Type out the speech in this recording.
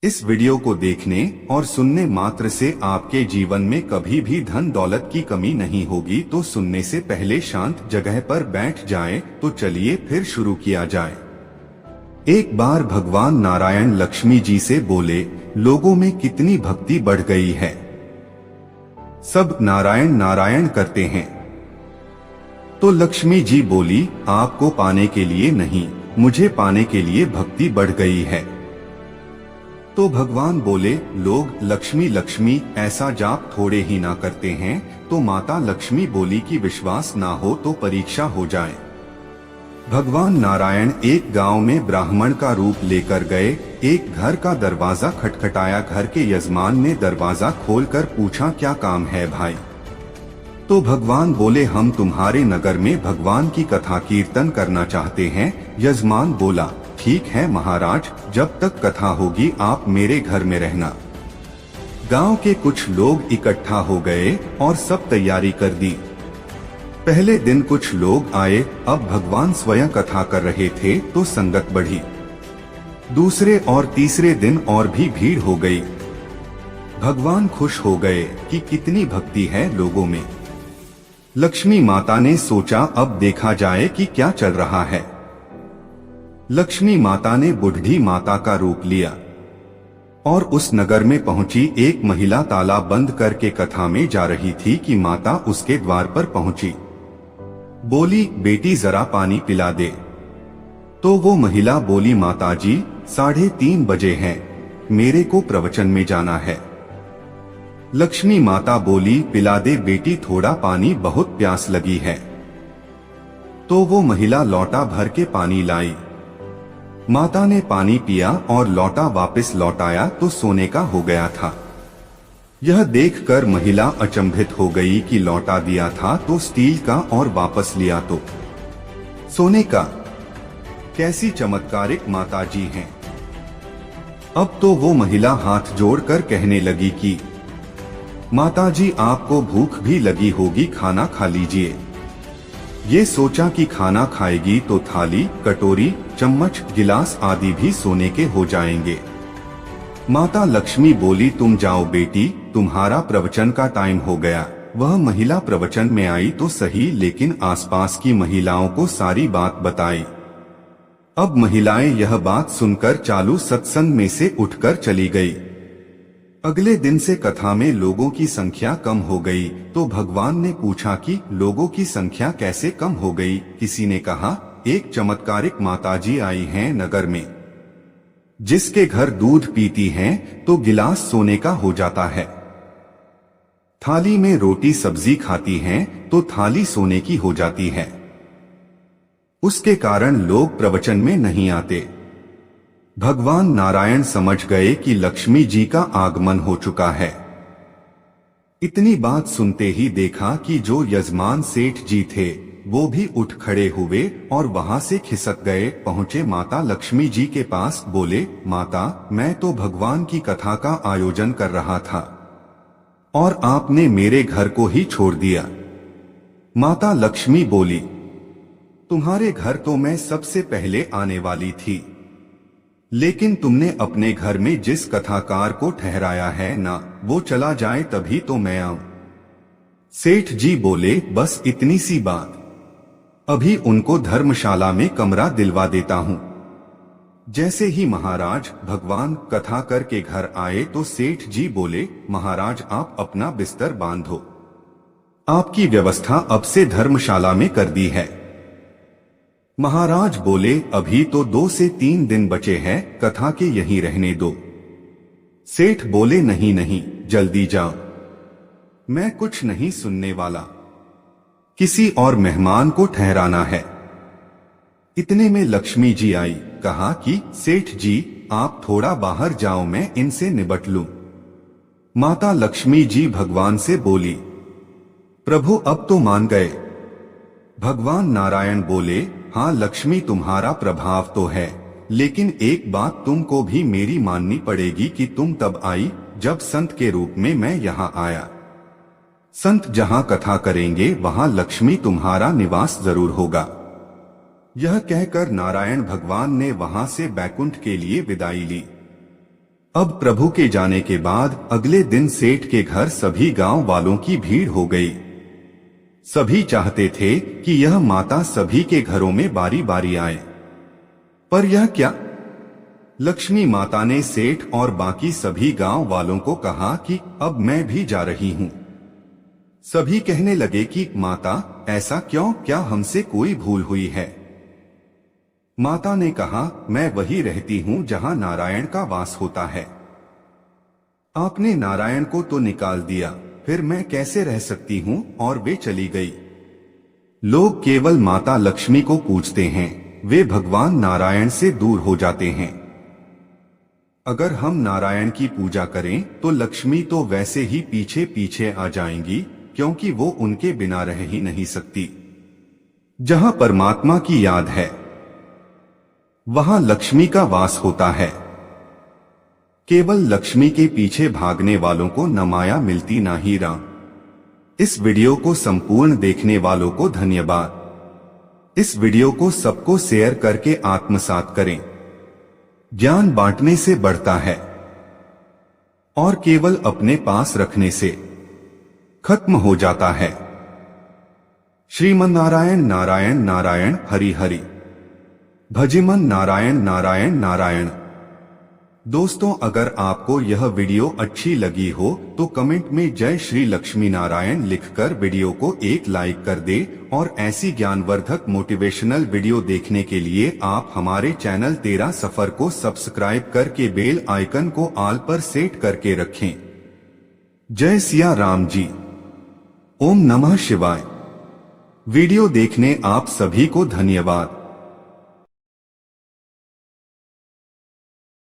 इस वीडियो को देखने और सुनने मात्र से आपके जीवन में कभी भी धन दौलत की कमी नहीं होगी। तो सुनने से पहले शांत जगह पर बैठ जाएं। तो चलिए फिर शुरू किया जाए। एक बार भगवान नारायण लक्ष्मी जी से बोले, लोगों में कितनी भक्ति बढ़ गई है, सब नारायण नारायण करते हैं। तो लक्ष्मी जी बोली, आपको पाने के लिए नहीं, मुझे पाने के लिए भक्ति बढ़ गई है। तो भगवान बोले, लोग लक्ष्मी लक्ष्मी ऐसा जाप थोड़े ही ना करते हैं। तो माता लक्ष्मी बोली कि विश्वास ना हो तो परीक्षा हो जाए। भगवान नारायण एक गांव में ब्राह्मण का रूप लेकर गए। एक घर का दरवाजा खटखटाया। घर के यजमान ने दरवाजा खोलकर पूछा, क्या काम है भाई? तो भगवान बोले, हम तुम्हारे नगर में भगवान की कथा कीर्तन करना चाहते हैं। यजमान बोला, ठीक है महाराज, जब तक कथा होगी आप मेरे घर में रहना। गांव के कुछ लोग इकट्ठा हो गए और सब तैयारी कर दी। पहले दिन कुछ लोग आए। अब भगवान स्वयं कथा कर रहे थे तो संगत बढ़ी। दूसरे और तीसरे दिन और भी भीड़ हो गई। भगवान खुश हो गए कि कितनी भक्ति है लोगों में। लक्ष्मी माता ने सोचा, अब देखा जाए कि क्या चल रहा है। लक्ष्मी माता ने बुढ़ी माता का रूप लिया और उस नगर में पहुंची। एक महिला ताला बंद करके कथा में जा रही थी कि माता उसके द्वार पर पहुंची। बोली, बेटी जरा पानी पिला दे। तो वो महिला बोली, माताजी 3:30 बजे हैं, मेरे को प्रवचन में जाना है। लक्ष्मी माता बोली, पिला दे बेटी थोड़ा पानी, बहुत प्यास लगी है। तो वो महिला लौटा भर के पानी लाई। माता ने पानी पिया और लौटा वापस लौटाया तो सोने का हो गया था। यह देखकर महिला अचंभित हो गई कि लौटा दिया था तो स्टील का और वापस लिया तो सोने का। कैसी चमत्कारिक माताजी हैं। अब तो वो महिला हाथ जोड़कर कहने लगी कि माताजी आपको भूख भी लगी होगी, खाना खा लीजिए। ये सोचा कि खाना खाएगी तो थाली, कटोरी, चम्मच, गिलास आदि भी सोने के हो जाएंगे। माता लक्ष्मी बोली, तुम जाओ बेटी, तुम्हारा प्रवचन का टाइम हो गया। वह महिला प्रवचन में आई तो सही, लेकिन आसपास की महिलाओं को सारी बात बताई। अब महिलाएं यह बात सुनकर चालू सत्संग में से उठकर चली गई। अगले दिन से कथा में लोगों की संख्या कम हो गई। तो भगवान ने पूछा कि लोगों की संख्या कैसे कम हो गई? किसी ने कहा, एक चमत्कारिक माताजी आई हैं नगर में, जिसके घर दूध पीती हैं तो गिलास सोने का हो जाता है। थाली में रोटी सब्जी खाती हैं तो थाली सोने की हो जाती है। उसके कारण लोग प्रवचन में नहीं आते। भगवान नारायण समझ गए कि लक्ष्मी जी का आगमन हो चुका है। इतनी बात सुनते ही देखा कि जो यजमान सेठ जी थे वो भी उठ खड़े हुए और वहां से खिसक गए। पहुंचे माता लक्ष्मी जी के पास, बोले, माता मैं तो भगवान की कथा का आयोजन कर रहा था और आपने मेरे घर को ही छोड़ दिया। माता लक्ष्मी बोली, तुम्हारे घर तो मैं सबसे पहले आने वाली थी, लेकिन तुमने अपने घर में जिस कथाकार को ठहराया है ना, वो चला जाए तभी तो मैं आऊं। सेठ जी बोले, बस इतनी सी बात, अभी उनको धर्मशाला में कमरा दिलवा देता हूं। जैसे ही महाराज भगवान कथा करके घर आए तो सेठ जी बोले, महाराज आप अपना बिस्तर बांधो, आपकी व्यवस्था अब से धर्मशाला में कर दी है। महाराज बोले, अभी तो 2 से 3 दिन बचे हैं, कथा के यहीं रहने दो। सेठ बोले, नहीं नहीं, जल्दी जाओ, मैं कुछ नहीं सुनने वाला, किसी और मेहमान को ठहराना है। इतने में लक्ष्मी जी आई। कहा कि सेठ जी आप थोड़ा बाहर जाओ, मैं इनसे निपट लूं। माता लक्ष्मी जी भगवान से बोली, प्रभु अब तो मान गए। भगवान नारायण बोले, हाँ लक्ष्मी तुम्हारा प्रभाव तो है, लेकिन एक बात तुमको भी मेरी माननी पड़ेगी कि तुम तब आई जब संत के रूप में मैं यहाँ आया। संत जहाँ कथा करेंगे वहाँ लक्ष्मी तुम्हारा निवास जरूर होगा। यह कहकर नारायण भगवान ने वहां से बैकुंठ के लिए विदाई ली। अब प्रभु के जाने के बाद अगले दिन सेठ के घर सभी गांव वालों की भीड़ हो गई। सभी चाहते थे कि यह माता सभी के घरों में बारी बारी आए, पर यह क्या? लक्ष्मी माता ने सेठ और बाकी सभी गांव वालों को कहा कि अब मैं भी जा रही हूं। सभी कहने लगे कि माता ऐसा क्यों, क्या हमसे कोई भूल हुई है? माता ने कहा, मैं वही रहती हूं जहां नारायण का वास होता है। आपने नारायण को तो निकाल दिया, फिर मैं कैसे रह सकती हूं? और वे चली गई। लोग केवल माता लक्ष्मी को पूजते हैं, वे भगवान नारायण से दूर हो जाते हैं। अगर हम नारायण की पूजा करें तो लक्ष्मी तो वैसे ही पीछे पीछे आ जाएंगी, क्योंकि वो उनके बिना रह ही नहीं सकती। जहां परमात्मा की याद है वहां लक्ष्मी का वास होता है। केवल लक्ष्मी के पीछे भागने वालों को न माया मिलती ना ही राम। इस वीडियो को संपूर्ण देखने वालों को धन्यवाद। इस वीडियो को सबको शेयर करके आत्मसात करें। ज्ञान बांटने से बढ़ता है और केवल अपने पास रखने से खत्म हो जाता है। श्रीमन्नारायण नारायण नारायण हरि हरि, भजिमन नारायण नारायण नारायण। दोस्तों, अगर आपको यह वीडियो अच्छी लगी हो तो कमेंट में जय श्री लक्ष्मी नारायण लिखकर वीडियो को एक लाइक कर दे और ऐसी ज्ञानवर्धक मोटिवेशनल वीडियो देखने के लिए आप हमारे चैनल 13 सफर को सब्सक्राइब करके बेल आइकन को ऑल पर सेट करके रखें। जय सिया राम जी। ओम नमः शिवाय। वीडियो देखने आप सभी को धन्यवाद।